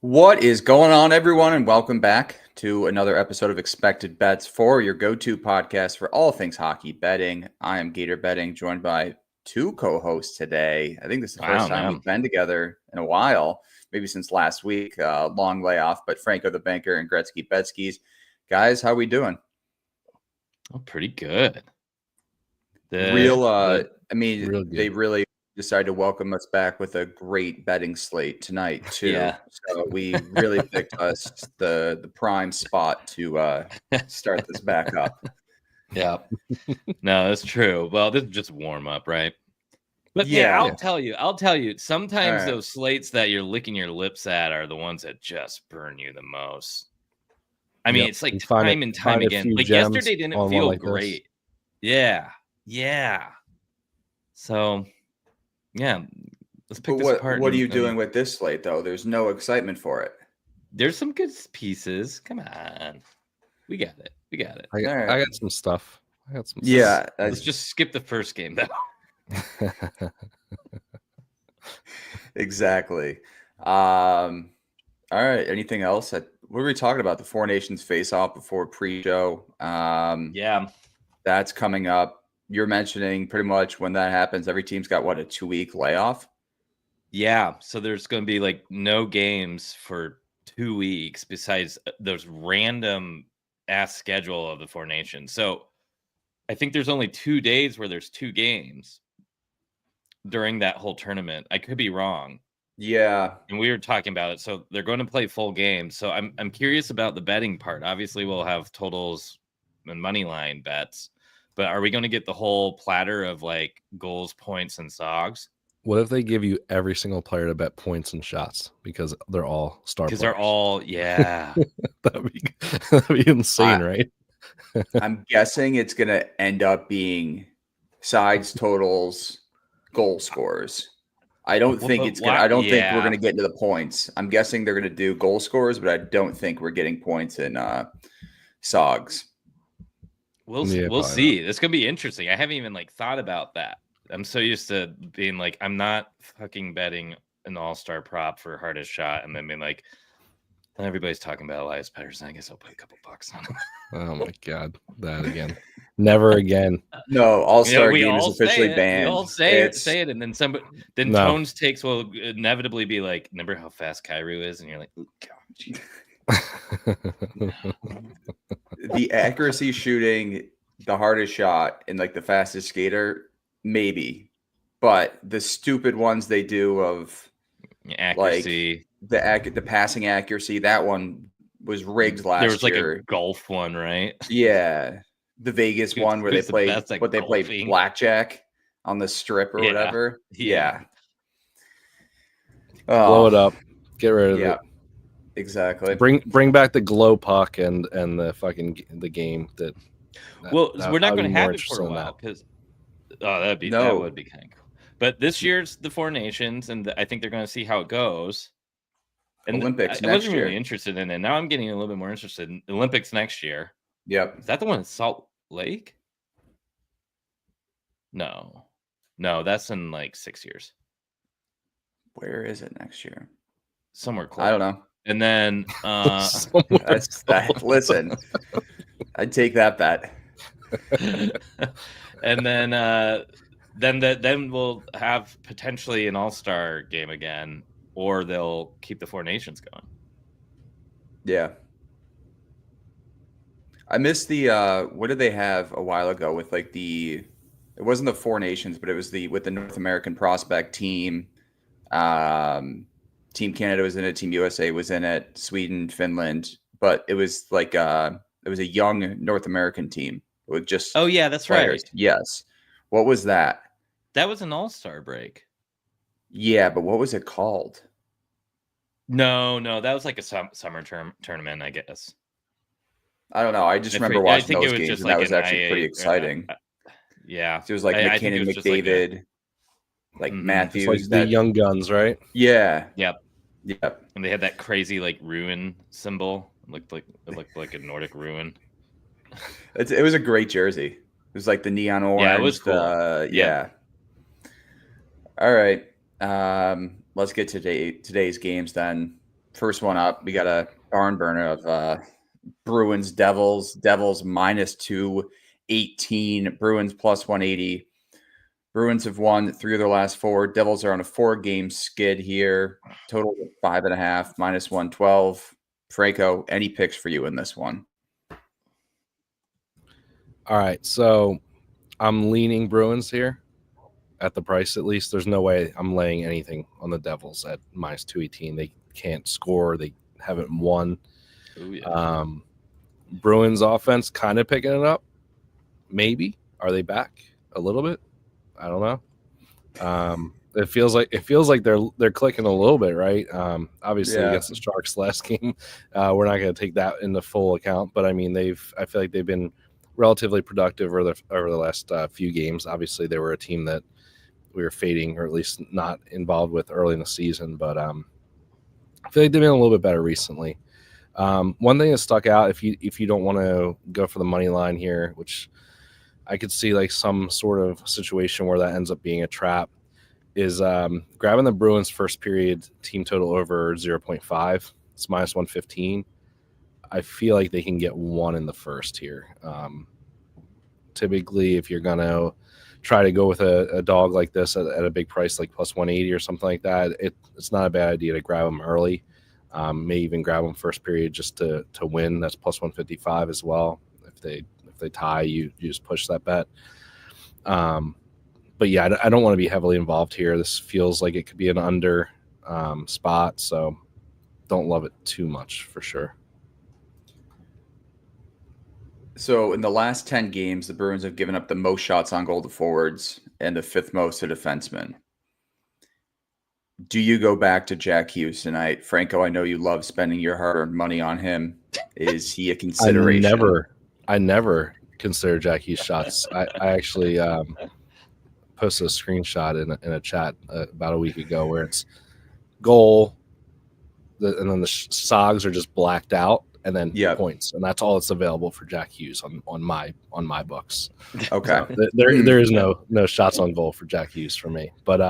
What is going on, everyone, and welcome back to another episode of Expected Bets for your go-to podcast for all things hockey betting. I am Gator Betting, joined by two co-hosts today. I think this is the first time we've been together in a while, maybe since last week. Long layoff, but Franco the Banker and Gretzky Betskis. Guys, how we doing? Oh, pretty good. They really decided to welcome us back with a great betting slate tonight too. Yeah. So we really picked us the prime spot to start this back up. Yeah. No, that's true. Well, this is just warm up, right? But yeah, I'll tell you, sometimes those slates that you're licking your lips at are the ones that just burn you the most. I mean, it's like time and time again. Like yesterday didn't feel great. Yeah. So yeah, let's pick this apart. What are you doing with this slate, though? There's no excitement for it. There's some good pieces. Come on. We got it. I got some stuff. Yeah. Let's just skip the first game, though. Exactly. All right. Anything else? What were we talking about? The Four Nations face-off before pre-show. Yeah. That's coming up. You're mentioning pretty much when that happens, every team's got, a 2-week layoff? Yeah. So there's going to be like no games for 2 weeks besides those random ass schedule of the Four Nations. So I think there's only 2 days where there's 2 games during that whole tournament. I could be wrong. Yeah. And we were talking about it. So they're going to play full games. So I'm curious about the betting part. Obviously, we'll have totals and money line bets. But are we going to get the whole platter of like goals, points, and SOGs? What if they give you every single player to bet points and shots because they're all star players? Because they're all, yeah. That'd be insane, right? I'm guessing it's going to end up being sides, totals, goal scores. I don't think it's going to, I don't think we're going to get into the points. I'm guessing they're going to do goal scores, but I don't think we're getting points in SOGs. We'll see. It's going to be interesting. I haven't even thought about that. I'm so used to being like, I'm not fucking betting an all-star prop for hardest shot and then being like, everybody's talking about Elias Pettersson. I guess I'll put a couple bucks on him. Oh my God. That again. Never again. No, all-star game is officially banned. We all say it. And then Tones takes will inevitably be like, remember how fast Kyrou is? And you're like, oh, God. The accuracy shooting, the hardest shot, and the fastest skater, maybe. But the stupid ones they do of accuracy, the passing accuracy, that one was rigged last year. There was a golf one, right? Yeah. The Vegas one where they play blackjack on the strip or whatever. Yeah. Blow it up. Get rid of it. Exactly. Bring back the glow puck and the game that. We're not going to have it for a while because that would be kind of cool. But this year's the Four Nations, and I think they're going to see how it goes. And Olympics I wasn't really interested in it. Now I'm getting a little bit more interested in Olympics next year. Yep. Is that the one in Salt Lake? No, that's in 6 years. Where is it next year? Somewhere close. I don't know. And then that's that. Listen, I'd take that bet. And then we'll have potentially an all-star game again, or they'll keep the Four Nations going. Yeah. I missed the what did they have a while ago with it wasn't the Four Nations, but it was with the North American prospect team. Team Canada was in it, Team USA was in it, Sweden, Finland, but it was it was a young North American team with just that's players. Right. Yes. What was that? That was an all-star break. Yeah, but what was it called? No, that was a summer tournament, I guess. I don't know. I just remember watching those games, and that was actually pretty exciting. Yeah. It was McKinnon, McDavid, Matthews. The young guns, right? Yeah. Yep. And they had that crazy ruin symbol. It looked like a Nordic ruin. It was a great jersey. It was the neon orange. Yeah, it was cool. Yeah. All right. Let's get to today's games then. First one up, we got a barn burner of Bruins Devils. Devils minus 218, Bruins plus 180. Bruins have won 3 of their last 4. Devils are on a 4-game skid here. Total of 5.5, minus 112. Franco, any picks for you in this one? All right, so I'm leaning Bruins here at the price at least. There's no way I'm laying anything on the Devils at minus 218. They can't score. They haven't won. Ooh, yeah. Bruins offense kind of picking it up. Maybe. Are they back a little bit? I don't know. It feels like they're clicking a little bit, right? Obviously against the Sharks last game, we're not going to take that into full account. But I mean, I feel like they've been relatively productive over the last few games. Obviously, they were a team that we were fading, or at least not involved with early in the season. But I feel like they've been a little bit better recently. One thing that stuck out, if you don't want to go for the money line here, which I could see like some sort of situation where that ends up being a trap, is grabbing the Bruins first period team total over 0.5. It's minus 115. I feel like they can get one in the first here. Typically, if you're going to try to go with a dog like this at a big price like plus 180 or something like that, it's not a bad idea to grab them early. May even grab them first period just to win. That's plus 155 as well. If they tie, you just push that bet. But yeah, I don't want to be heavily involved here. This feels like it could be an under spot, so don't love it too much for sure. So in the last 10 games, the Bruins have given up the most shots on goal to forwards and the 5th most to defensemen. Do you go back to Jack Hughes tonight? Franco, I know you love spending your hard-earned money on him. Is he a consideration? I never consider Jack Hughes shots. I actually posted a screenshot in a chat about a week ago where it's goal, and then the SOGs are just blacked out, and then points, and that's all that's available for Jack Hughes on my books. Okay, so there is no shots on goal for Jack Hughes for me. But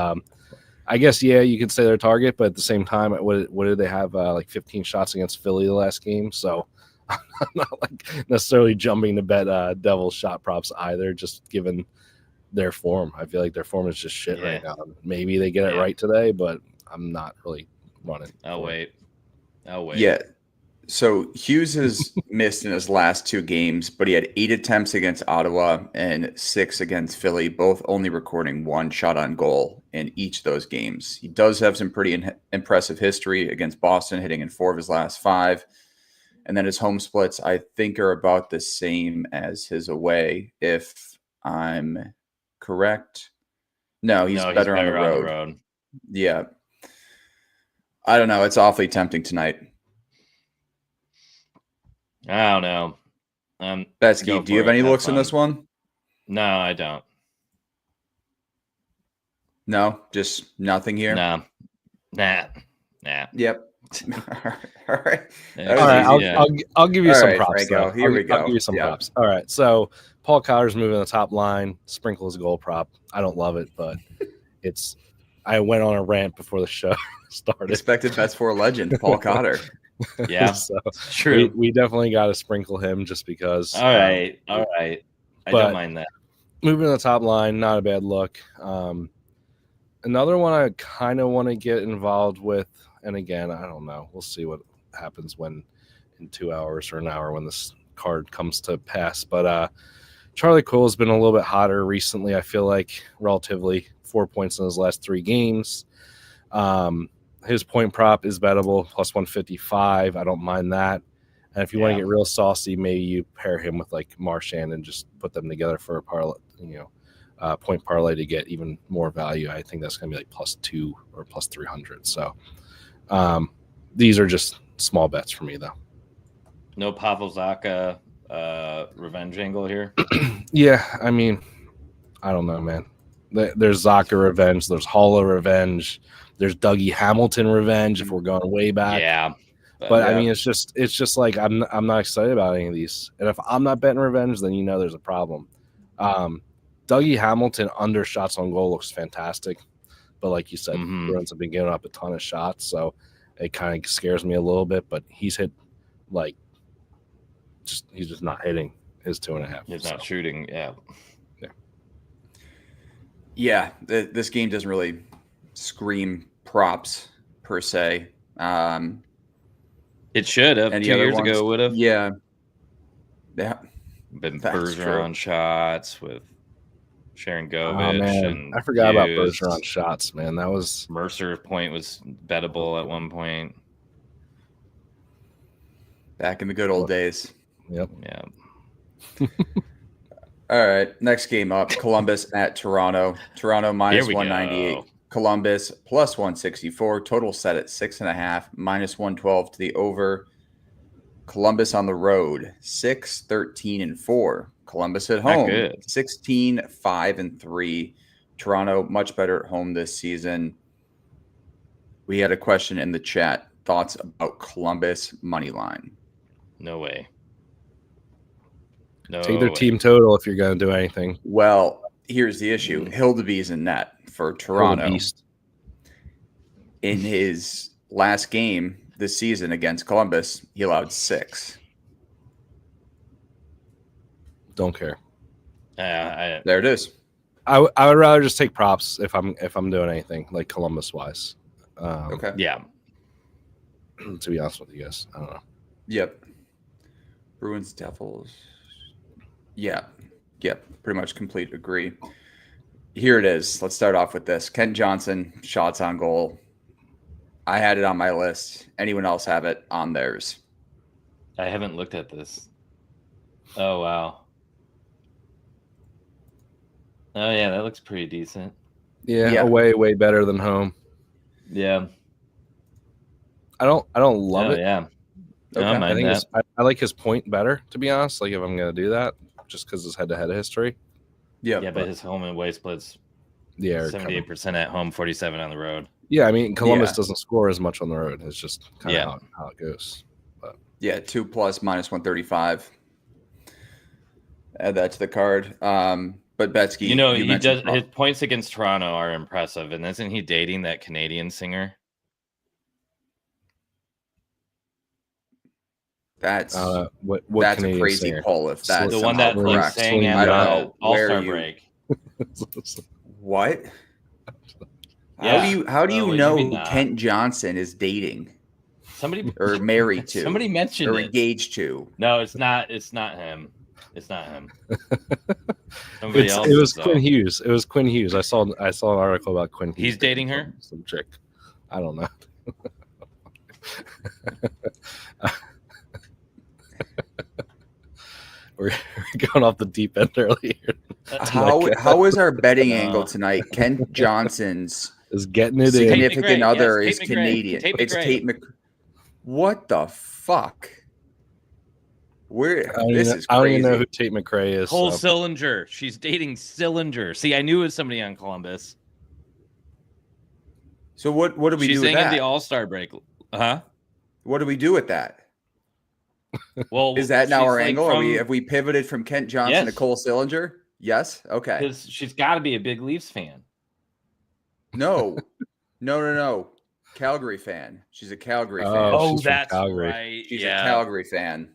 I guess you could say their target, but at the same time, what did they have like 15 shots against Philly the last game? So I'm not like necessarily jumping to bet Devils shot props either, just given their form. I feel like their form is just shit right now. Maybe they get it right today, but I'm not really running. I'll wait. Yeah. So Hughes has missed in his last 2 games, but he had 8 attempts against Ottawa and 6 against Philly, both only recording 1 shot on goal in each of those games. He does have some pretty impressive history against Boston, hitting in 4 of his last 5. And then his home splits, I think, are about the same as his away, if I'm correct. No, he's better on the road. Yeah. I don't know. It's awfully tempting tonight. I don't know. Betsky, do you have any looks in this one? No, I don't. No, just nothing here? Nah. Yep. All right. I'll give you some props. Franco, here we go. I'll give you some props. All right. So Paul Cotter's moving the top line. Sprinkle his goal prop. I don't love it, but I went on a rant before the show started. Expected bets for a legend, Paul Cotter. Yeah, so true. We definitely got to sprinkle him just because. All right. I don't mind that. Moving to the top line, not a bad look. Another one I kind of want to get involved with, and again, I don't know. We'll see what happens in 2 hours or an hour when this card comes to pass. But Charlie Coyle has been a little bit hotter recently. I feel like relatively 4 points in his last 3 games. His point prop is bettable, plus 155. I don't mind that. And if you want to get real saucy, maybe you pair him with like Marchand and just put them together for a parlay, point parlay to get even more value. I think that's going to be like plus 2 or plus 300. So these are just small bets for me, though. No Pavel Zacha revenge angle here. Yeah, I mean, I don't know, man. There's Zacha revenge. There's Haula revenge. There's Dougie Hamilton revenge if we're going way back. Yeah. But I mean, it's just like I'm not excited about any of these. And if I'm not betting revenge, then there's a problem. Dougie Hamilton under shots on goal looks fantastic. But like you said, Bruins have been giving up a ton of shots. So it kind of scares me a little bit. But he's hit he's just not hitting his 2.5. He's not shooting. Yeah. This game doesn't really scream props per se. It should have. 2 years ago, it would have. Yeah. Been Bergeron shots with Sharon Govich. Oh, man. And I forgot about Bergeron shots, man. That was Mercer point was bettable at one point. Back in the good old days. Yep. Yeah. All right. Next game up. Columbus at Toronto. Toronto minus 198. Go. Columbus plus 164. Total set at 6.5. Minus 112 to the over. Columbus on the road, 6-13-4. Columbus at home, 16-5-3. Toronto much better at home this season. We had a question in the chat. Thoughts about Columbus money line? No way. Take their team total if you're going to do anything. Well, here's the issue. Hildebee's in net for Toronto. In his last game this season against Columbus, he allowed 6. Don't care. There it is. I would rather just take props if I'm doing anything like Columbus wise. Okay. Yeah. To be honest with you guys, I don't know. Yep. Bruins, Devils. Yeah. Yep. Pretty much complete agree. Here it is. Let's start off with this. Kent Johnson, shots on goal. I had it on my list. Anyone else have it on theirs? I haven't looked at this. Oh, wow. Oh, yeah, that looks pretty decent. Yeah. Away, way better than home. Yeah. I don't love it. Yeah. Okay. I think I like his point better, to be honest. Like if I'm going to do that, just because his head-to-head history. Yeah, but his home and away splits. 78% at home, 47 on the road. Yeah, I mean Columbus doesn't score as much on the road. It's just kind of how it goes. But. Yeah, 2+ minus 135. Add that to the card. But Betsky, he does. His points against Toronto are impressive, and isn't he dating that Canadian singer? That's what that's Canadian a crazy singer? pull. If that's the one that sang at All-Star break. What? Yeah. How do you know who Kent Johnson is dating? Somebody or married to? Somebody mentioned or engaged to? No, it's not. It's not him. It's not him. Somebody else. It was Quinn Hughes. It was Quinn Hughes. I saw an article about Quinn Hughes. He's dating her. Some chick. I don't know. We're going off the deep end earlier. How is our betting angle tonight? Kent Johnson's is getting it significant other is Canadian. It's Tate McRae. What the fuck? This is crazy. I don't even know who Tate McRae is. Cole Sillinger. She's dating Sillinger. See, I knew it was somebody on Columbus. So what do we do with that? She's saying the All-Star break. Huh? What do we do with that? Well, is that now our angle? Have we pivoted from Kent Johnson to Cole Sillinger? Yes. Okay. Because she's got to be a big Leafs fan. No. Calgary fan. She's a Calgary fan. Oh, that's right. She's a Calgary fan.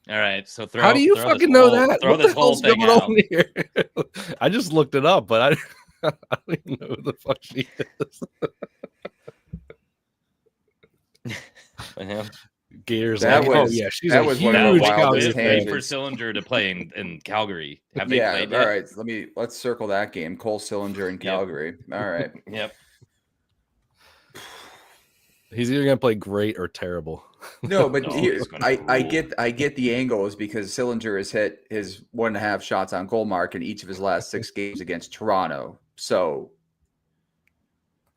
All right. So how do you fucking know that? Throw this whole thing out. Here? I just looked it up, but I don't even know who the fuck she is. Gators. She's that was one of the wildest wait for Sillinger to play in Calgary. Have they played all yet? right. Let's circle that game. Cole Sillinger in Calgary. Yep. All right. Yep. He's either gonna play great or terrible. No, but I get the angle is because Sillinger has hit his 1.5 shots on goal mark in each of his last 6 games against Toronto. So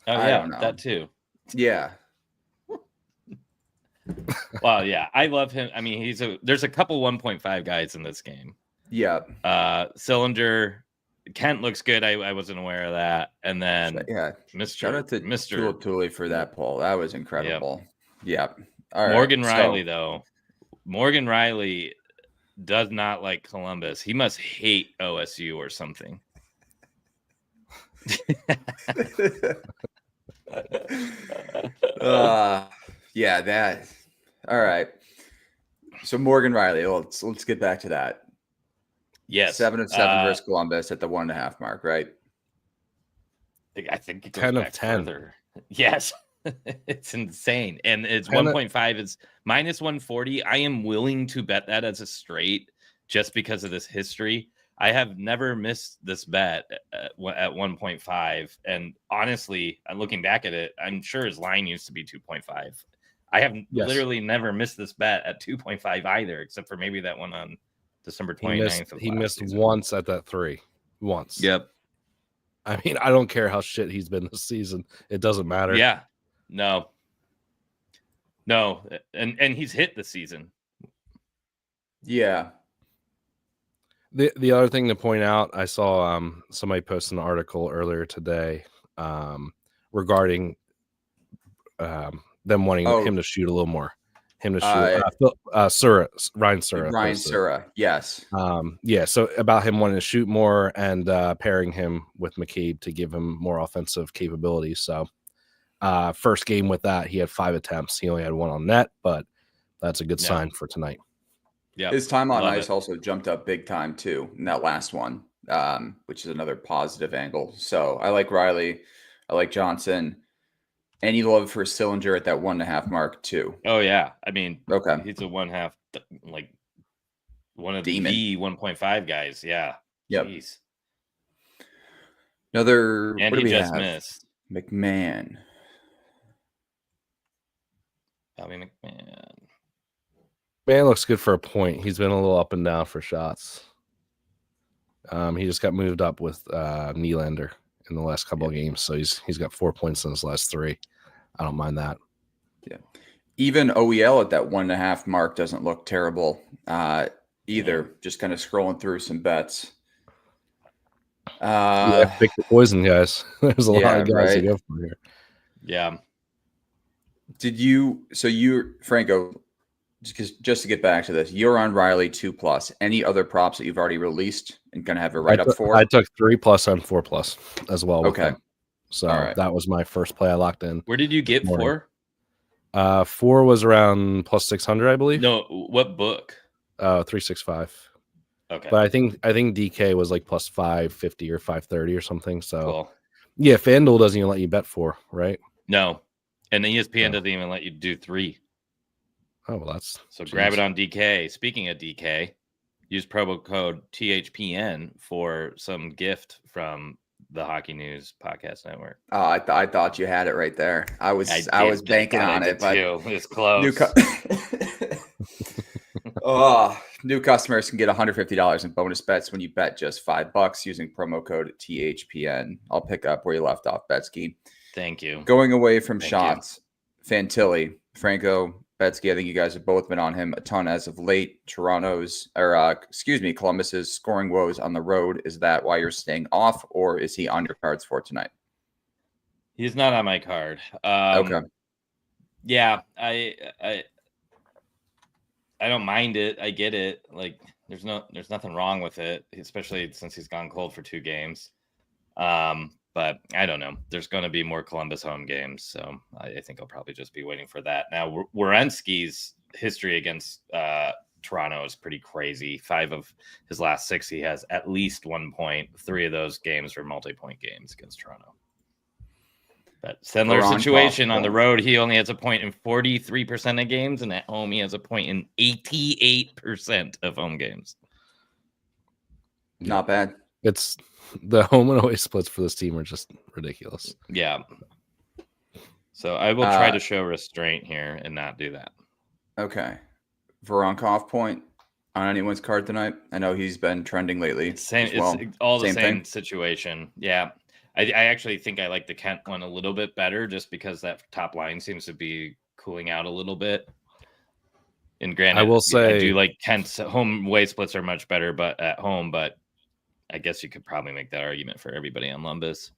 I don't know. That too. Yeah. Well, yeah, I love him. I mean, there's a couple 1.5 guys in this game. Yeah. Sillinger, Kent looks good. I wasn't aware of that. And then shout out to Mr. Tully for that poll. That was incredible. Yep. All right. Morgan Riley though. Morgan Riley does not like Columbus. He must hate OSU or something. Yeah, that. All right. So Morgan Riley, let's get back to that. Yes. 7 of 7 versus Columbus at the 1.5 mark, right? I think it goes 10 back of 10. further. Yes. It's insane. And it's 1.5. It's minus 140. I am willing to bet that as a straight just because of this history. I have never missed this bet at 1.5. And honestly, I'm looking back at it, I'm sure his line used to be 2.5. I have literally never missed this bet at 2.5 either, except for maybe that one on December 29th. He missed once at that 3. Once. Yep. I mean, I don't care how shit he's been this season. It doesn't matter. Yeah. No. And he's hit the season. Yeah. The other thing to point out, I saw somebody post an article earlier today regarding them wanting him to shoot a little more. Him to shoot Ryan Sura. Yes. Yeah, so about him wanting to shoot more and pairing him with McCabe to give him more offensive capabilities. So first game with that, he had 5 attempts. He only had 1 on net, but that's a good sign for tonight. Yeah, his time on ice also jumped up big time too in that last one, which is another positive angle. So I like Riley, I like Johnson. Any love for Sillinger at that 1.5 mark too? Oh yeah, I mean, okay, he's a 1/2, like one of Demon. the 1.5 guys. Yeah. Yep. Jeez. Another. And what do we just have? missed. McMahon. Bobby McMahon. Man looks good for a point. He's been a little up and down for shots. He just got moved up with Nylander in the last couple of games, so he's got 4 points in his last 3. I don't mind that. Yeah, even OEL at that 1.5 mark doesn't look terrible either. Yeah. Just kind of scrolling through some bets. Pick the poison, guys. There's a lot of guys to go for here. Yeah. Did you? So you, Franco. Just to get back to this, you're on Riley 2+. Any other props that you've already released and going to have a write-up for? I took 3+ and 4+ as well. Okay. So that was my first play I locked in. Where did you get 4? 4 was around +600, I believe. No, what book? 365. Okay. But I think DK was like +550 or 530 or something. So cool. Yeah, FanDuel doesn't even let you bet 4, right? No. And ESPN doesn't even let you do 3. Oh, well, that's so grab it on DK. Speaking of DK, use promo code THPN for some gift from the Hockey News Podcast Network. Oh, I thought you had it right there. I was banking on it, but it's close. New customers can get $150 in bonus bets when you bet just $5 using promo code THPN. I'll pick up where you left off, Betsky. Thank you. Going away from shots, Fantilli, Franco, Betsky, I think you guys have both been on him a ton as of late. Columbus's scoring woes on the road. Is that why you're staying off, or is he on your cards for tonight? He's not on my card. Okay. Yeah, I don't mind it. I get it. Like, there's nothing wrong with it, especially since he's gone cold for 2 games. But I don't know. There's going to be more Columbus home games, so I think I'll probably just be waiting for that. Now, Werenski's history against Toronto is pretty crazy. 5 of his last 6, he has at least 1 point. 3 of those games were multi-point games against Toronto. But similar situation on the road, he only has a point in 43% of games, and at home he has a point in 88% of home games. Not bad. It's the home and away splits for this team are just ridiculous. Yeah. So I will try to show restraint here and not do that. Okay. Voronkov point on anyone's card tonight? I know he's been trending lately. It's all the same situation. Yeah. I actually think I like the Kent one a little bit better just because that top line seems to be cooling out a little bit. And granted, I will say I do like Kent's home away splits are much better but I guess you could probably make that argument for everybody on Lumbus.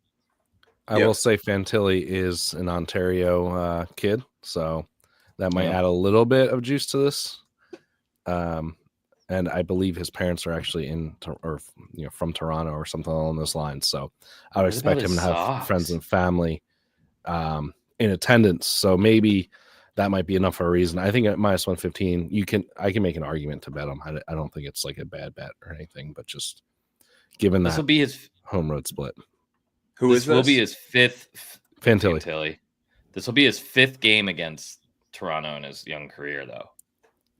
I will say Fantilli is an Ontario kid, so that might add a little bit of juice to this. And I believe his parents are actually from Toronto or something along those lines. So I would expect him to have friends and family in attendance. So maybe that might be enough for a reason. I think at minus 115, I can make an argument to bet him. I don't think it's like a bad bet or anything, but just given This will that be his home road split. This will be his fifth. Fantilli. This will be his fifth game against Toronto in his young career, though.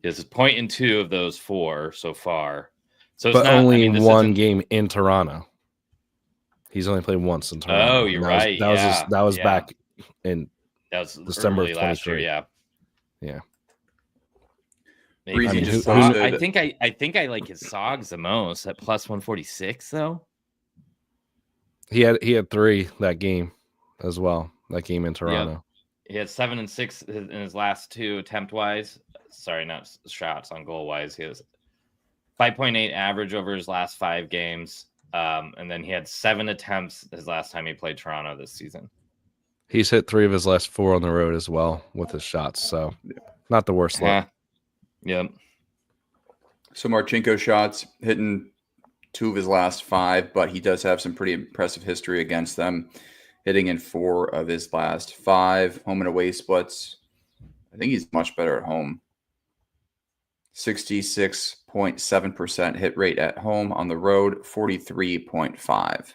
He has a point in 2 of those 4 so far. So it's but not, only one game in Toronto. He's only played once in Toronto. Oh, you're right. That was back in December of 23. Last year, yeah. Maybe I think I like his Sogs the most at plus 146 though. He had 3 that game as well. That game in Toronto. Yep. He had 7 and 6 in his last 2 attempt wise. Sorry, not shots on goal wise. He has 5.8 average over his last 5 games. And then he had 7 attempts his last time he played Toronto this season. He's hit 3 of his last 4 on the road as well with his shots. So not the worst luck. Yep. So Marchenko shots hitting 2 of his last 5, but he does have some pretty impressive history against them, hitting in 4 of his last 5. Home and away splits. I think he's much better at home. 66.7% hit rate at home. On the road, 43.5.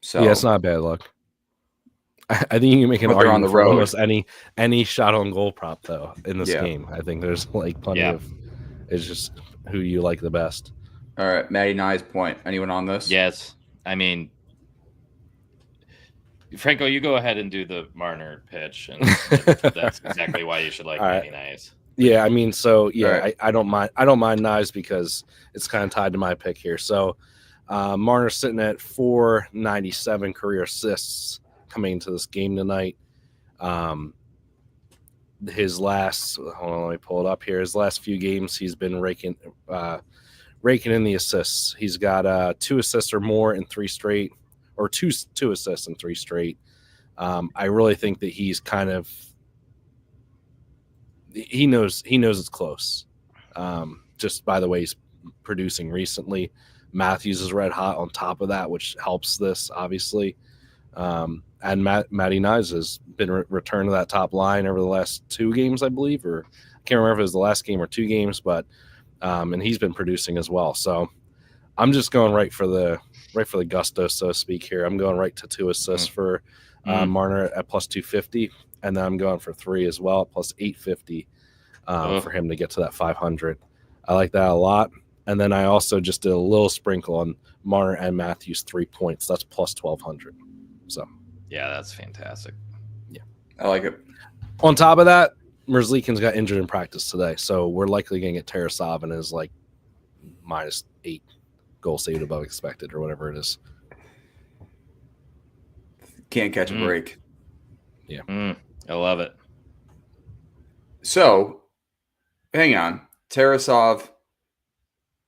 So yeah, it's not bad luck. I think you can make an argument on the road. Almost any shot on goal prop though in this game. I think there's like plenty of. It's just who you like the best. All right, Matty Nye's point. Anyone on this? Yes, I mean, Franco, you go ahead and do the Marner pitch, and that's exactly why you should like Matty Nye's. Yeah, I mean, so yeah, right. I don't mind. I don't mind Knives because it's kind of tied to my pick here. So Marner's sitting at 497 career assists coming into this game tonight. His last, hold on, let me pull it up here. His last few games, he's been raking in the assists. He's got 2 assists or more in 3 straight, or two assists in 3 straight. I really think that he's kind of. He knows it's close. Just by the way he's producing recently. Matthews is red hot on top of that, which helps this obviously. And Matty Knives has been returned to that top line over the last 2 games, I believe, or I can't remember if it was the last game or 2 games, but and he's been producing as well. So I'm just going right for the gusto, so to speak here. I'm going right to 2 assists for Marner at plus 250. And then I'm going for 3 as well, plus 850 for him to get to that 500. I like that a lot. And then I also just did a little sprinkle on Marner and Matthews 3 points. That's plus 1,200. So yeah, that's fantastic. Yeah, I like it. On top of that, Merzlikins got injured in practice today, so we're likely going to get Tarasov and is like minus 8 goal saved above expected or whatever it is. Can't catch a break. Yeah. I love it. So, hang on. Tarasov,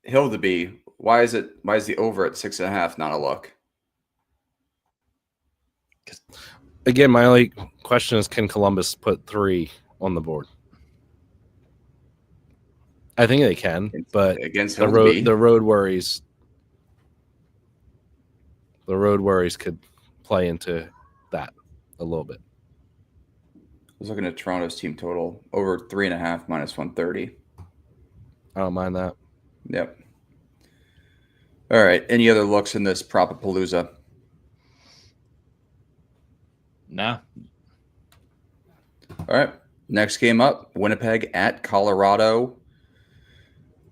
Hildeby, why is the over at 6.5 not a look? Again, my only question is, can Columbus put 3 on the board? I think they can, but against the road worries could play into that a little bit. I was looking at Toronto's team total over 3.5 minus 130. I don't mind that. Yep. All right. Any other looks in this Propapalooza? No. All right. Next game up, Winnipeg at Colorado.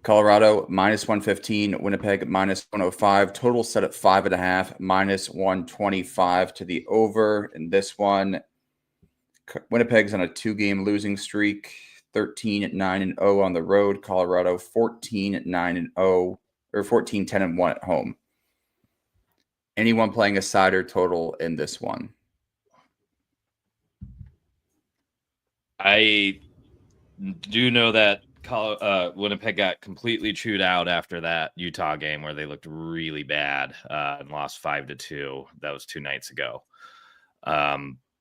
Colorado minus 115, Winnipeg minus 105. Total set at 5.5, minus 125 to the over. In this one, Winnipeg's on a 2-game losing streak, 13-9-0 on the road. Colorado 14-9-0 or 14-10-1 at home. Anyone playing a side or total in this one? I do know that Winnipeg got completely chewed out after that Utah game where they looked really bad and lost 5-2. That was 2 nights ago.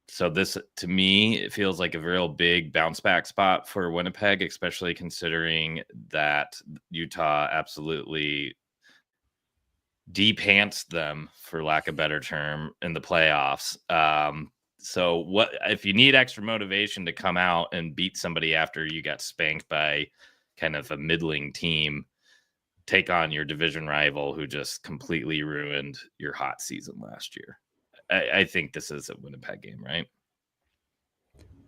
So this, to me, it feels like a real big bounce back spot for Winnipeg, especially considering that Utah absolutely de-pantsed them, for lack of a better term, in the playoffs. So what if you need extra motivation to come out and beat somebody after you got spanked by kind of a middling team? Take on your division rival who just completely ruined your hot season last year. I think this is a Winnipeg game, right?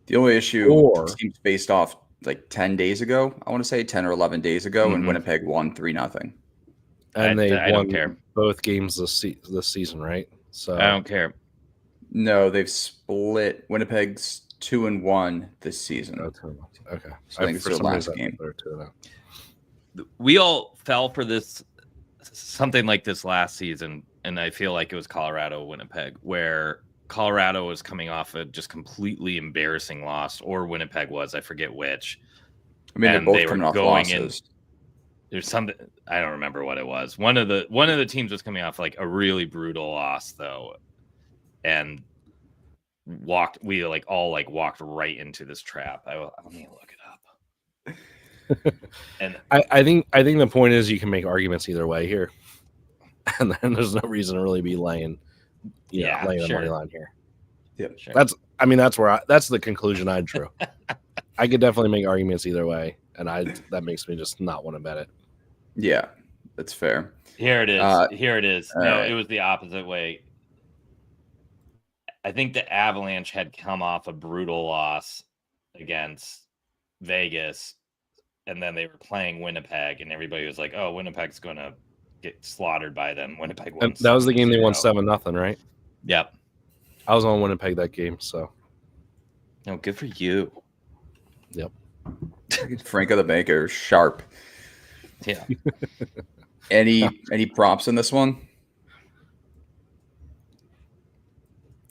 The only issue seems based off like 10 days ago. I want to say 10 or 11 days ago, and Winnipeg won 3-0. And they won don't care. Both games this season, right? So I don't care. No, they've split. Winnipeg's 2-1 this season. Okay, so I think it's their last game. We all fell for this, something like this last season, and I feel like it was Colorado Winnipeg, where Colorado was coming off a just completely embarrassing loss, or Winnipeg was, I forget which. I mean, they're both coming off losses. There's something I don't remember what it was. One of the teams was coming off like a really brutal loss though, and walked right into this trap. I'll need to look it up. And I think the point is you can make arguments either way here, and then there's no reason to really be laying the money line here. Yeah, sure. That's the conclusion I drew. I could definitely make arguments either way, and that makes me just not want to bet it. Yeah, that's fair. Here it is. No, it was the opposite way. I think the Avalanche had come off a brutal loss against Vegas, and then they were playing Winnipeg, and everybody was like, "Oh, Winnipeg's going to get slaughtered by them." Winnipeg won. That was the game they won 7-0, right? Yep. I was on Winnipeg that game, so. No, good for you. Yep. Franco the Banker, sharp. Yeah. Any props in this one?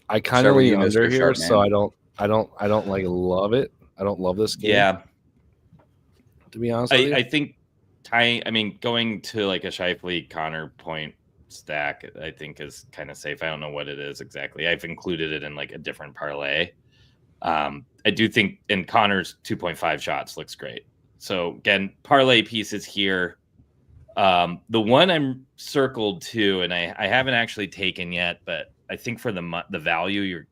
I kind of lean under here, so I don't like love it. I don't love this game. Yeah. To be honest with you. I think going to like a Scheifele Connor point stack, I think is kind of safe. I don't know what it is exactly. I've included it in like a different parlay. I do think in Connor's 2.5 shots looks great. So again, parlay pieces here. The one I'm circled to, and I haven't actually taken yet, but I think for the value,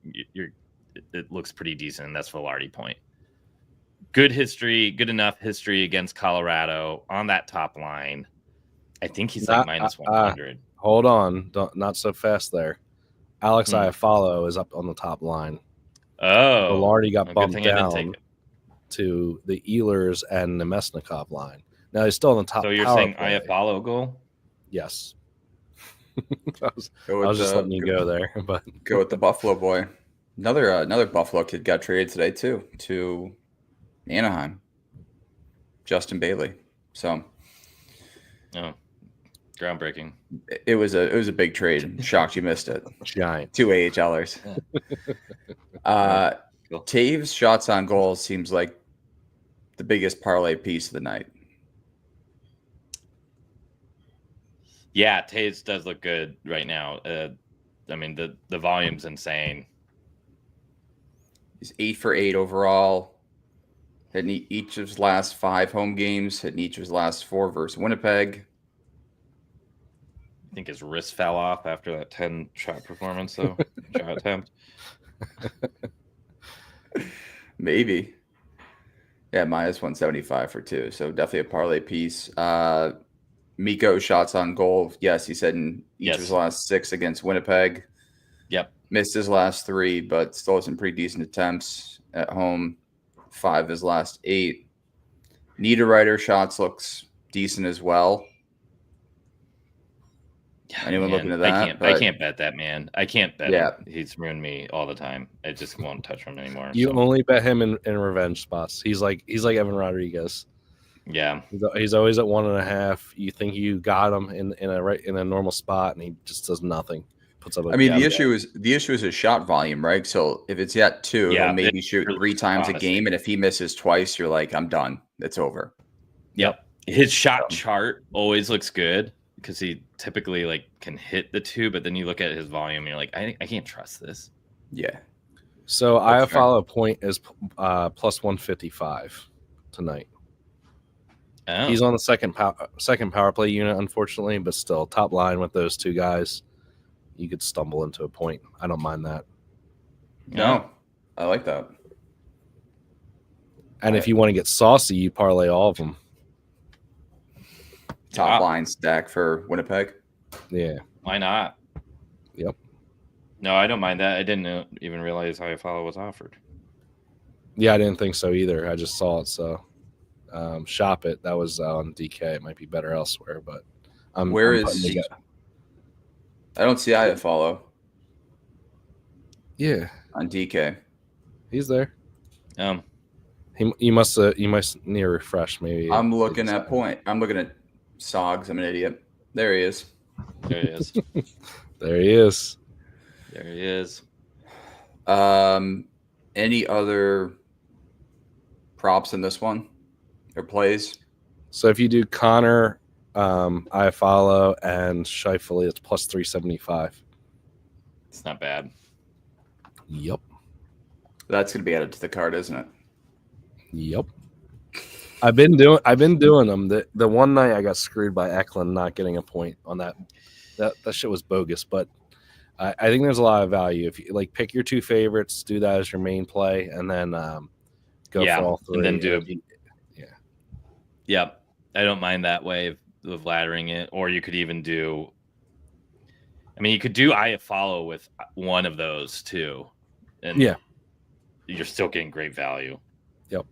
it looks pretty decent, and that's Velarde point. Good enough history against Colorado on that top line. I think he's like minus 100. Hold on, not so fast there. Alex Iafallo is up on the top line. Oh, Velarde got bumped down to the Ehlers and the Nemesnikov line. Now he's still on the top. So you're saying Iafallo goal? Yes. I was just letting you go there, but go with the Buffalo boy. Another Buffalo kid got traded today too to Anaheim. Justin Bailey. So, groundbreaking. It was a big trade. Shocked you missed it. Giant. 2 AHLers. Cool. Taves shots on goal seems like the biggest parlay piece of the night. Yeah, Taves does look good right now. I mean, the volume's insane. He's 8 for 8 overall. Hit each of his last 5 home games. Hit each of his last 4 versus Winnipeg. I think his wrist fell off after that 10-shot performance, though. Shot attempt. Maybe. Yeah, minus 175 for 2. So definitely a parlay piece. Mikko shots on goal. Yes, he said in each of his last 6 against Winnipeg. Yep. Missed his last 3, but still had some pretty decent attempts at home. 5 of his last 8. Niederreiter shots looks decent as well. Anyone looking at that? I can't bet that, man. I can't bet him. He's ruined me all the time. I just won't touch him anymore. You only bet him in revenge spots. He's like Evan Rodriguez. Yeah, he's always at 1.5. You think you got him in a normal spot, and he just does nothing. Puts up. The issue is his shot volume, right? So if it's at 2, he'll maybe shoot 3 times a game, and if he misses twice, you're like, I'm done. It's over. Yep. His shot chart always looks good because he typically like can hit the 2, but then you look at his volume, and you're like, I can't trust this. Yeah. So Iafallo point is plus 155 tonight. Oh. He's on the second power play unit, unfortunately, but still top line with those 2 guys. You could stumble into a point. I don't mind that. No, I like that. And if you want to get saucy, you parlay all of them. Top line stack for Winnipeg. Yeah. Why not? Yep. No, I don't mind that. I didn't even realize Iafallo was offered. Yeah, I didn't think so either. I just saw it. So shop it. That was on DK. It might be better elsewhere, but Where is he? I don't see Iafallo. Yeah. On DK. He's there. You must need a refresh maybe. I'm looking at point. I'm looking at Sogs. I'm an idiot. There he is. There he is. There he is. There he is. Any other props in this one or plays? So if you do Connor, Iafallo, and Scheifele, it's plus 375. It's not bad. Yep. That's going to be added to the card, isn't it? Yep. I've been doing them. The one night I got screwed by Eklund not getting a point on that. That shit was bogus, but I think there's a lot of value if you like pick your two favorites, do that as your main play, and then go for all three. And then do it. Yep. I don't mind that way of laddering it. Or you could even do. I mean, you could do Iafallo with one of those too, and you're still getting great value. Yep.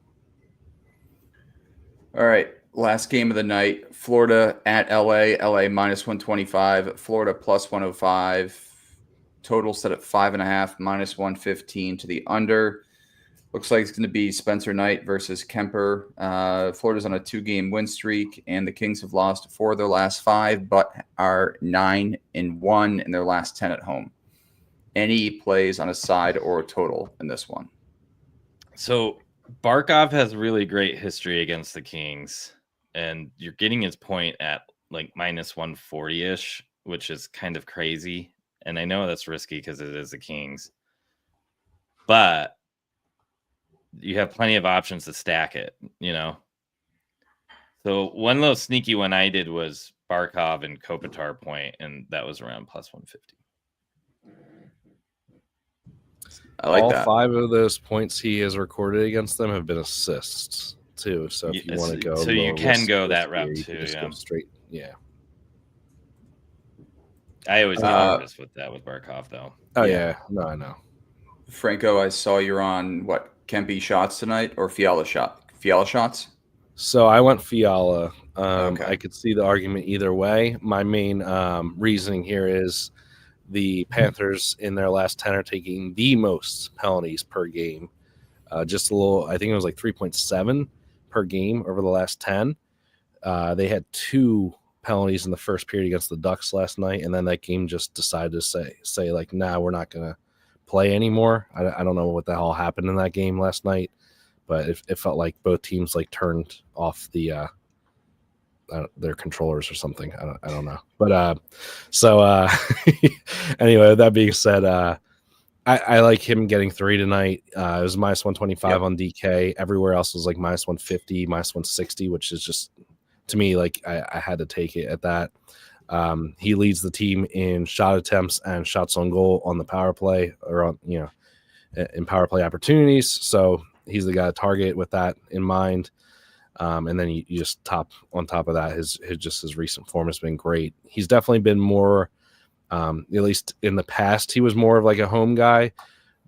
All right. Last game of the night, Florida at LA, LA minus 125, Florida plus 105. Total set at 5.5, minus 115 to the under. Looks like it's going to be Spencer Knight versus Kemper. Florida's on a 2-game win streak, and the Kings have lost 4 of their last 5, but are 9-1 in their last 10 at home. Any plays on a side or a total in this one? So Barkov has really great history against the Kings, and you're getting his point at like minus 140-ish, which is kind of crazy. And I know that's risky because it is the Kings, but you have plenty of options to stack it, you know? So one little sneaky one I did was Barkov and Kopitar point, and that was around plus 150. I like all that. 5 of those points he has recorded against them have been assists too. So if you want to go, so you can go that route too. Just go straight. Yeah. I always get nervous with that with Barkov, though. Oh yeah, no, I know. Franco, I saw you're on what Kempe shots tonight or Fiala shots. So I went Fiala. Okay. I could see the argument either way. My main reasoning here is the Panthers in their last 10 are taking the most penalties per game. Just a little, I think it was like 3.7 per game over the last 10. They had 2 penalties in the first period against the Ducks last night, and then that game just decided to say like, nah, we're not going to play anymore. I don't know what the hell happened in that game last night, but it felt like both teams like turned off the their controllers or something. I don't know. But anyway, that being said, I like him getting 3 tonight. It was minus 125 on DK. Everywhere else was like minus 150, minus 160, which is just, to me, like I had to take it at that. He leads the team in shot attempts and shots on goal on the power play, or on, in power play opportunities. So he's the guy to target with that in mind. And then you just on top of that, his recent form has been great. He's definitely been more, at least in the past, he was more of like a home guy.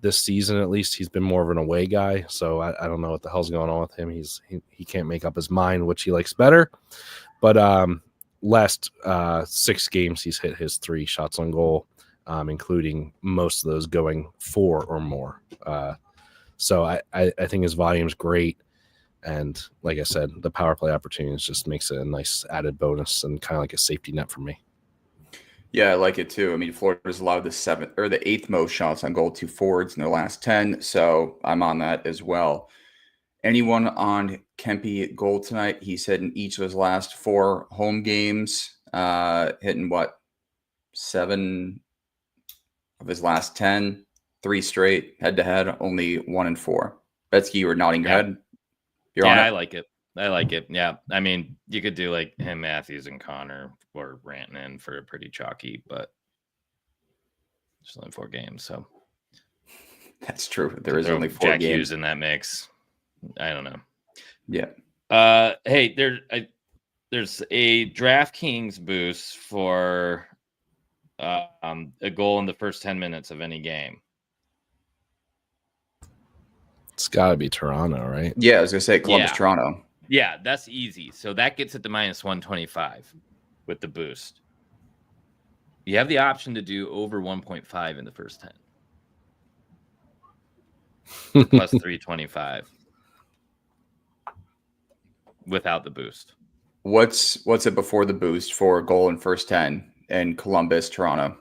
This season, at least, he's been more of an away guy. So I don't know what the hell's going on with him. He can't make up his mind which he likes better. But last 6 games, he's hit his 3 shots on goal, including most of those going 4 or more. So I think his volume's great. And like I said, the power play opportunities just makes it a nice added bonus and kind of like a safety net for me. Yeah, I like it too. I mean, Florida's allowed the 7th or the 8th most shots on goal to forwards in their last 10. So I'm on that as well. Anyone on Kempe goal tonight? He's hit in each of his last 4 home games, hitting 7 of his last 10, 3 straight head to head, only 1 and 4. Betsky, you were nodding your head. You're on it? I like it. I like it. Yeah. I mean, you could do like him, Matthews, and Connor or Rantanen for a pretty chalky, but just only 4 games. So That's true. There is only 4 Jack games Hughes in that mix. I don't know. Yeah. Hey, there's a DraftKings boost for a goal in the first 10 minutes of any game. It's got to be Toronto, right? Yeah, I was gonna say Columbus, Yeah. Toronto. Yeah, that's easy. So that gets it to -125 with the boost. You have the option to do over 1.5 in the first 10. Plus 325 without the boost. What's it before the boost for a goal in first 10 in Columbus, Toronto?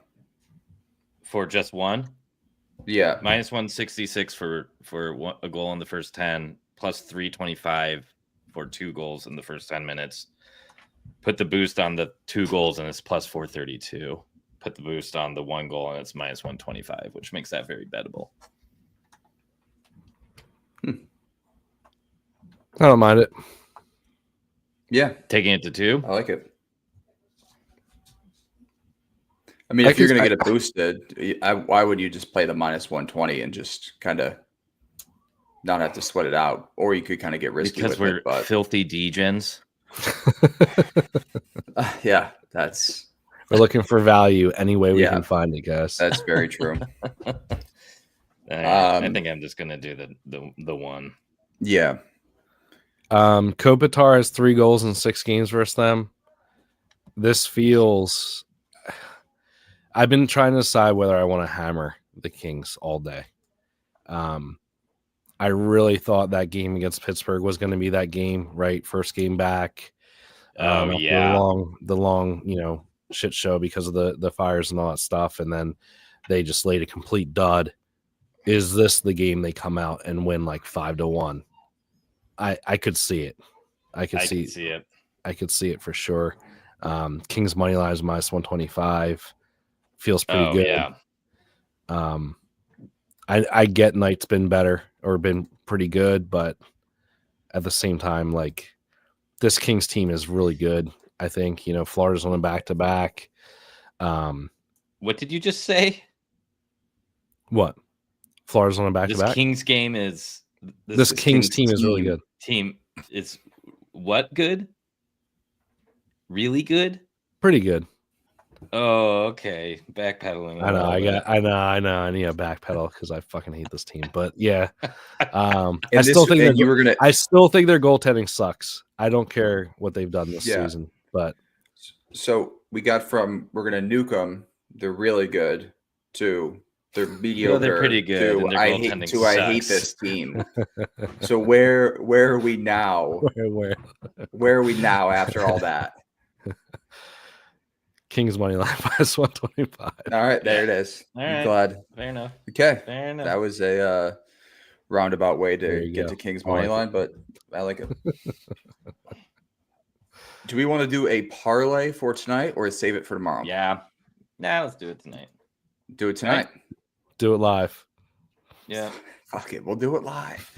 For just one? Yeah. -166 for a goal in the first 10, plus 325 for 2 goals in the first 10 minutes. Put the boost on the 2 goals and it's plus 432. Put the boost on the 1 goal and it's -125, which makes that very bettable. I don't mind it. Yeah. Taking it to 2? I like it. I mean, if you're going to get it boosted, why would you just play the -120 and just kind of not have to sweat it out? Or you could kind of get risky because we're filthy degens. Yeah, we're looking for value any way we can find it, guys. That's very true. I think I'm just gonna do the one. Yeah. Kopitar has 3 goals in 6 games versus them. This feels. I've been trying to decide whether I want to hammer the Kings all day. I really thought that game against Pittsburgh was going to be that game, right? First game back. The long, shit show because of the fires and all that stuff, and then they just laid a complete dud. Is this the game they come out and win like 5-1? I could see it. I could see it. I could see it for sure. Kings money line is -125. Feels pretty good. Yeah. I get Knight's been better or been pretty good, but at the same time, like this Kings team is really good. I think, Florida's on a back-to-back. What did you just say? What? Florida's on a back-to-back? This Kings game is... This Kings team is really good. Team is what good? Really good? Pretty good. Oh, okay. Backpedaling. I know. I need a backpedal because I fucking hate this team. But yeah, I still think their goaltending sucks. I don't care what they've done this season. But so we got we're gonna nuke them. They're really good. To they're mediocre. They're pretty good. To I hate this team. So where are we now? Where are we now after all that? Kings money line -125. All right, there it is. All right. Glad. Fair enough. Okay. Fair enough. That was a roundabout way to get to Kings money line, but I like it. Do we want to do a parlay for tonight or save it for tomorrow? Yeah. Nah, let's do it tonight. Do it tonight. Right. Do it live. Yeah. Fuck it. We'll do it live.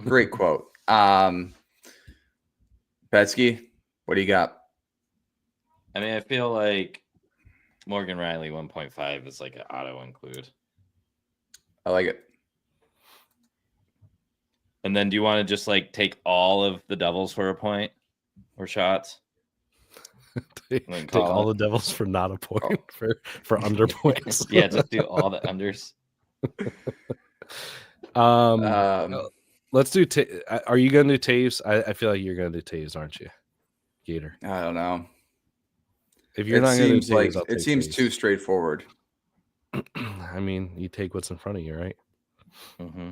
Great quote. Betsky, what do you got? I mean, I feel like Morgan Riley 1.5 is like an auto include. I like it. And then do you want to just like take all of the doubles for a point or shots? take all the devils for not a point for under points. Yeah, just do all the unders. Let's do. Are you going to do Taves? I feel like you're going to do Taves, aren't you, Gator? I don't know. If you're not going to do Taves, it seems too straightforward. I mean, you take what's in front of you, right? Mm-hmm.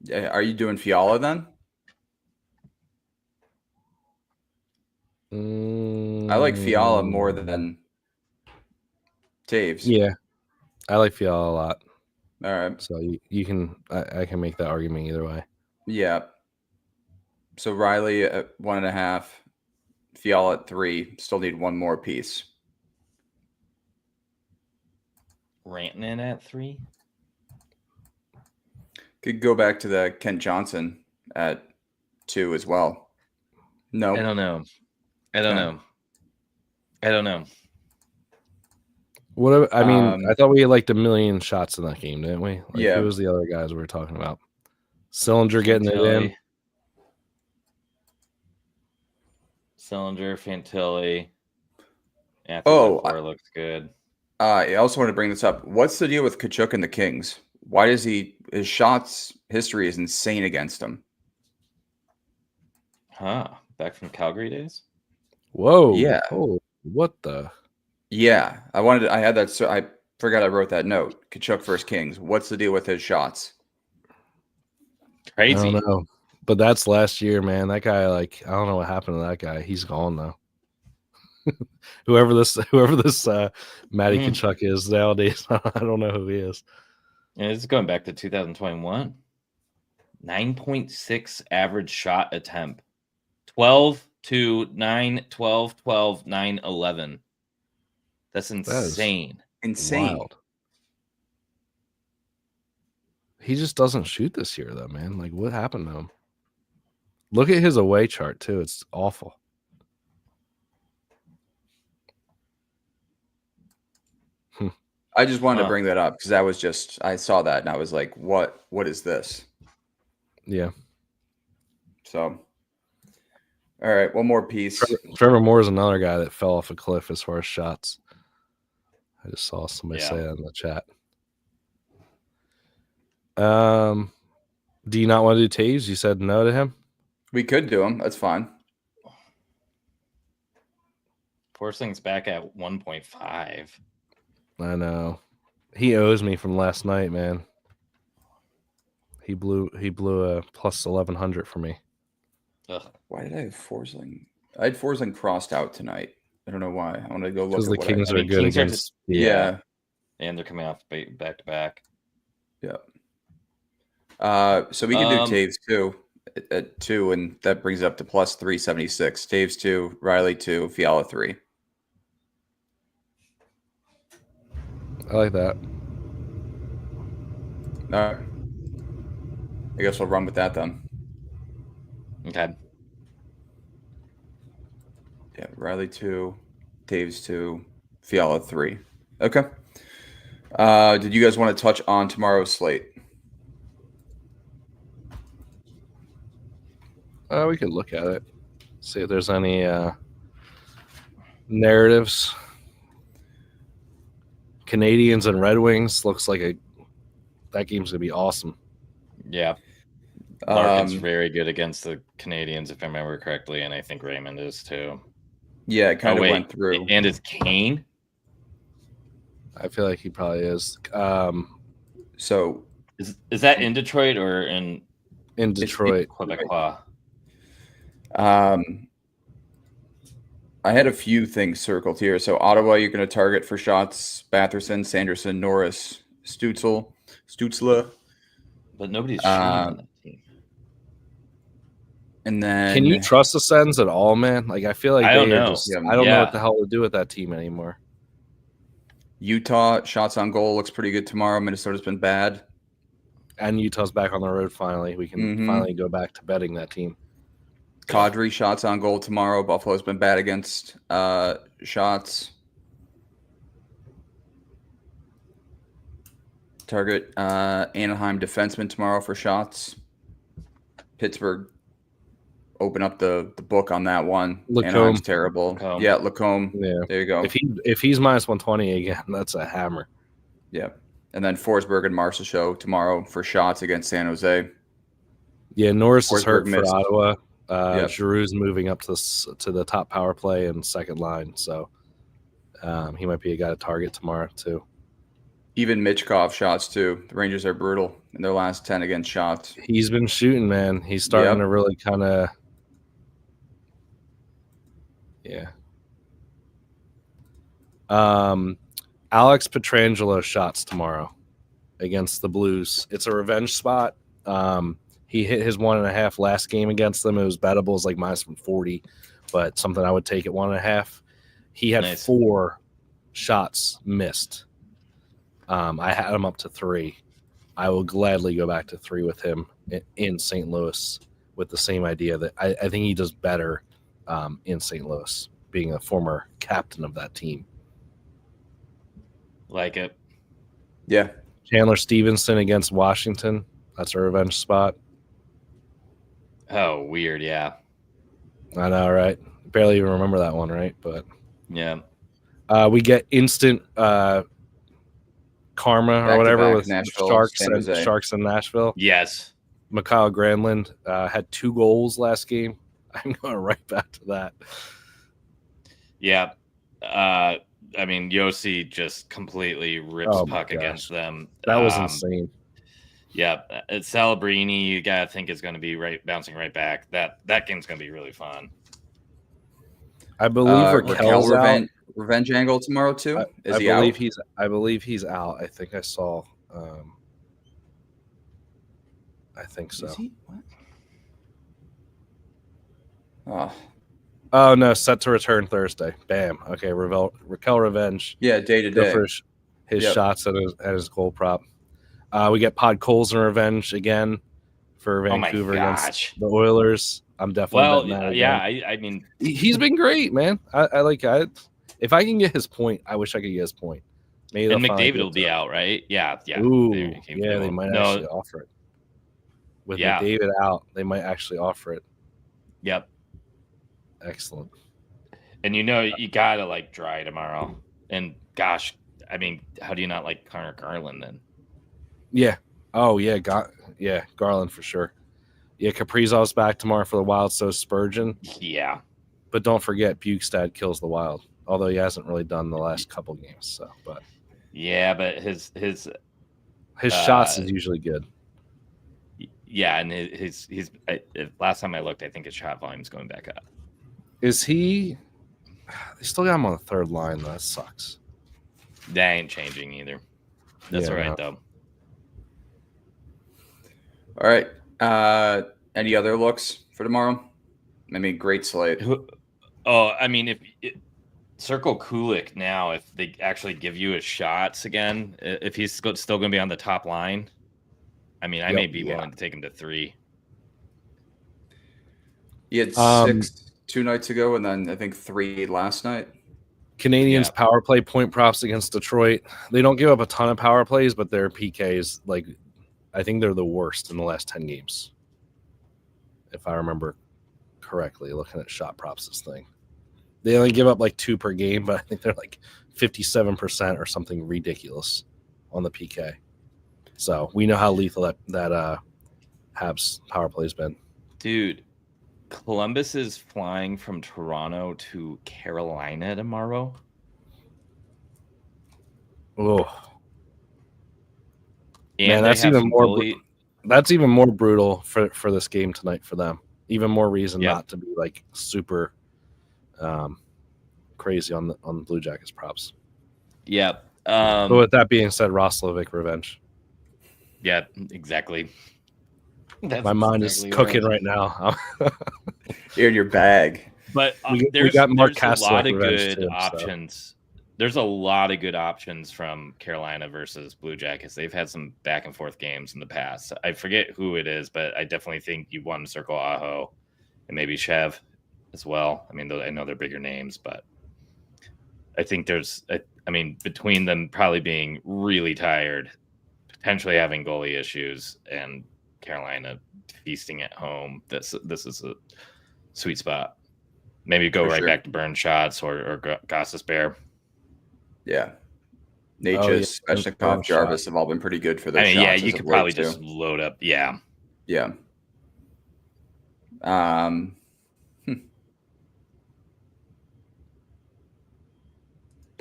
Yeah, are you doing Fiala then? I like Fiala more than Taves. Yeah, I like Fiala a lot. All right. So you can I can make that argument either way. Yeah. So Riley at 1.5, Fiala at 3. Still need one more piece. Rantanen at 3. Could go back to the Kent Johnson at 2 as well. No, I don't know. I don't know. What I mean, I thought we had like a million shots in that game, didn't we? Like, yeah. Who was the other guys we were talking about? Cylinder getting it in. Cylinder, Fantilli. Anthony looks good. I also want to bring this up. What's the deal with Tkachuk and the Kings? Why does his shots history is insane against him? Huh. Back from Calgary days? Whoa. Yeah. Oh, what the? Yeah. I had that. So I forgot I wrote that note. Tkachuk versus Kings. What's the deal with his shots? Crazy. I don't know. But that's last year, man. That guy, I don't know what happened to that guy. He's gone now. whoever this Matty Tkachuk is nowadays, I don't know who he is. And it's going back to 2021. 9.6 average shot attempt. 12 to 9, 12, 12, 9, 11. That's insane. Insane. Wild. He just doesn't shoot this year, though, man. Like, what happened to him? Look at his away chart, too. It's awful. I just wanted to bring that up because I saw that and I was like, what is this? Yeah. So, all right, one more piece. Trevor Moore is another guy that fell off a cliff as far as shots. I just saw somebody say that in the chat. Do you not want to do Taves? You said no to him? We could do him. That's fine. Forsling's back at 1.5. I know. He owes me from last night, man. He blew a plus 1,100 for me. Ugh. Why did I have Forsling? I had Forsling crossed out tonight. I don't know why. I want to go look because at the Kings are good against. Yeah, and they're coming off back to back. Yeah. So we can do Taves too at 2, and that brings it up to plus 376. Taves 2, Riley 2, Fiala 3. I like that. All right. I guess we'll run with that then. Okay. Yeah, Riley 2, Taves 2, Fiala 3. Okay. Did you guys want to touch on tomorrow's slate? We could look at it, see if there's any narratives. Canadians and Red Wings looks like that game's gonna be awesome. Yeah, Larkin's very good against the Canadians, if I remember correctly, and I think Raymond is too. Yeah, it kind of went through. And is Kane? I feel like he probably is. So is that in Detroit or in Detroit? Quebecois. I had a few things circled here. So Ottawa, you're going to target for shots: Batherson, Sanderson, Norris, Stützle. But nobody's shooting on that team. And then, can you trust the Sens at all, man? Like, I feel like I don't know. I don't know what the hell to do with that team anymore. Utah, shots on goal looks pretty good tomorrow. Minnesota's been bad. And Utah's back on the road finally. We can finally go back to betting that team. Kadri, shots on goal tomorrow. Buffalo's been bad against shots. Target Anaheim defenseman tomorrow for shots. Pittsburgh, open up the book on that one. Lacombe. Anaheim's terrible. Lacombe. Yeah, Lacombe. Yeah. There you go. If he's minus 120 again, that's a hammer. Yeah. And then Forsberg and Marshall show tomorrow for shots against San Jose. Yeah, Norris is hurt missed. for Ottawa. Giroux's moving up to the top power play and second line, so he might be a guy to target tomorrow too. Even Michkov shots too. The Rangers are brutal in their last 10 against shots. He's been shooting, man. He's starting to really kind of, Alex Pietrangelo shots tomorrow against the Blues. It's a revenge spot. He hit his 1.5 last game against them. It was bettable. It was like minus 140, but something I would take at 1.5. He had 4 shots missed. I had him up to 3. I will gladly go back to 3 with him in St. Louis with the same idea that I think he does better in St. Louis, being a former captain of that team. Like it. Yeah. Chandler Stevenson against Washington. That's a revenge spot. Oh, weird. Yeah. I know, right? Barely even remember that one, right? But yeah. We get instant karma or whatever with Nashville, Sharks in Nashville. Yes. Mikhail Granlund had 2 goals last game. I'm going right back to that. Yeah. I mean, Yossi just completely rips puck against them. That was insane. Yeah, Celebrini, you gotta think is going to be bouncing right back. That game's going to be really fun. I believe Raquel's out. Revenge angle tomorrow too. I believe he's out. I think I saw. I think so. Is he? What? Oh no! Set to return Thursday. Bam. Okay, Raquel Revenge. Yeah, day to day. For his shots at his goal prop. We get Podkolzin Revenge again for Vancouver against the Oilers. I'm definitely betting that again. I mean, he's been great, man. I like it. If I can get his point, I wish I could get his point. Maybe and McDavid will be out, right? Yeah. Ooh, they might actually offer it. With McDavid out, they might actually offer it. Yep. Excellent. And you gotta like Dry tomorrow. And gosh, I mean, how do you not like Connor Garland then? Yeah. Oh yeah, Garland for sure. Yeah, Kaprizov's back tomorrow for the Wild, so Spurgeon. Yeah. But don't forget, Bukestad kills the Wild, although he hasn't really done the last couple games. So, but yeah, but his shots is usually good. Yeah, and he's last time I looked, I think his shot volume's going back up. Is he? They still got him on the third line. Though. That sucks. That ain't changing either. That's all right though. All right. Any other looks for tomorrow? I mean, great slate. I mean, if circle Kulik now, if they actually give you his shots again, if he's still going to be on the top line, I mean, I may be willing to take him to 3. He had 6 2 nights ago, and then I think 3 last night. Canadians power play point props against Detroit. They don't give up a ton of power plays, but their PKs, like, I think they're the worst in the last 10 games. If I remember correctly, looking at shot props, this thing. They only give up like 2 per game, but I think they're like 57% or something ridiculous on the PK. So we know how lethal that Habs power play has been. Dude, Columbus is flying from Toronto to Carolina tomorrow. Oh, and man, that's even more. That's even more brutal for this game tonight for them. Even more reason not to be like super crazy on the Blue Jackets props. Yeah. But with that being said, Roslovic revenge. Yeah, exactly. My mind is cooking right now. You're in your bag. But there's a lot of good options. So. There's a lot of good options from Carolina versus Blue Jackets. They've had some back and forth games in the past. I forget who it is, but I definitely think you want to circle Aho and maybe Chev as well. I mean, I know they're bigger names, but I think between them probably being really tired, potentially having goalie issues, and Carolina feasting at home, this is a sweet spot. Maybe go back to burn shots or Goss's Bear. Yeah. Natchez, Svechnikov, Jarvis have all been pretty good for those shots. Yeah, you could probably just load up. Yeah. Yeah.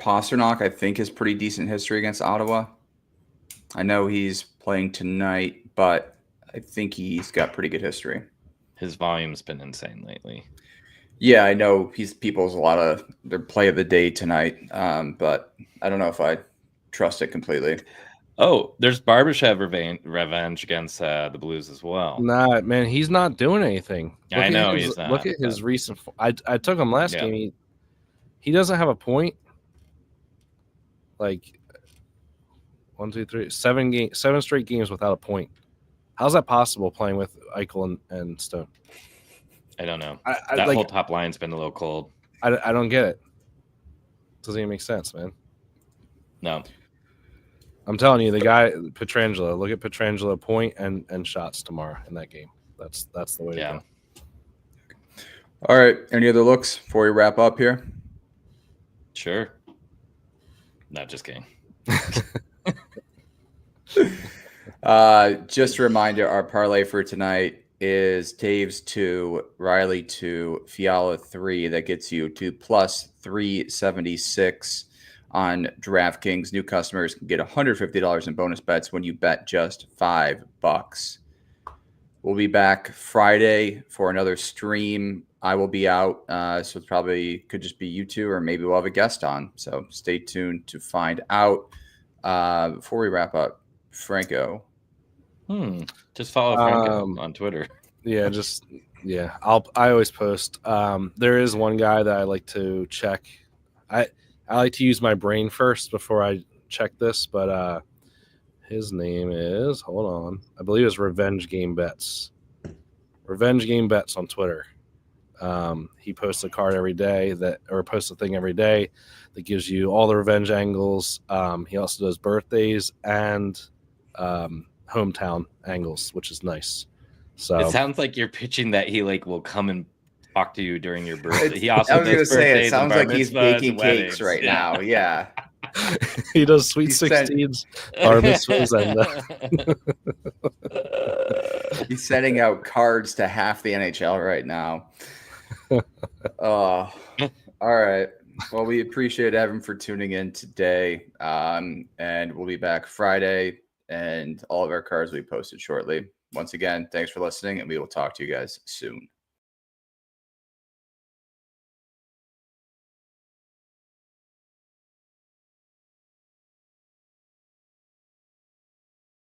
Pasternak, I think, has pretty decent history against Ottawa. I know he's playing tonight, but I think he's got pretty good history. His volume's been insane lately. Yeah, I know people's a lot of their play of the day tonight, but I don't know if I trust it completely. Oh, there's Barbashev revenge against the Blues as well. Nah, man, he's not doing anything. I know he's not. Look at his recent. I took him last game. He doesn't have a point. Like 1, 2, 3, 7 straight games without a point. How's that possible playing with Eichel and Stone? I don't know. That whole top line's been a little cold. I don't get it. Doesn't even make sense, man. No. I'm telling you, the guy Pietrangelo. Look at Pietrangelo point and shots tomorrow in that game. That's the way to go. All right. Any other looks before we wrap up here? Sure. Not just kidding. Just a reminder, our parlay for tonight is Taves 2, Riley 2, Fiala 3. That gets you to plus 376 on DraftKings. New customers can get $150 in bonus bets when you bet just $5. We'll be back Friday for another stream. I will be out, so it probably could just be you two, or maybe we'll have a guest on. So stay tuned to find out. Before we wrap up, Franco. Just follow Franco on Twitter. Yeah, I always post. There is one guy that I like to check. I like to use my brain first before I check this, but his name is, hold on, I believe it's Revenge Game Bets. Revenge Game Bets on Twitter. He posts a card every day posts a thing every day that gives you all the revenge angles. He also does birthdays and hometown angles, which is nice. So it sounds like you're pitching that he will come and talk to you during your birthday. He also I was going to say, it sounds like he's baking cakes weddings. right now. Yeah. He does sweet 16s, bar mitzvahs, and he's sending out cards to half the NHL right now. All right. Well, we appreciate Evan for tuning in today. And we'll be back Friday, and all of our cards will be posted shortly. Once again, thanks for listening, and we will talk to you guys soon.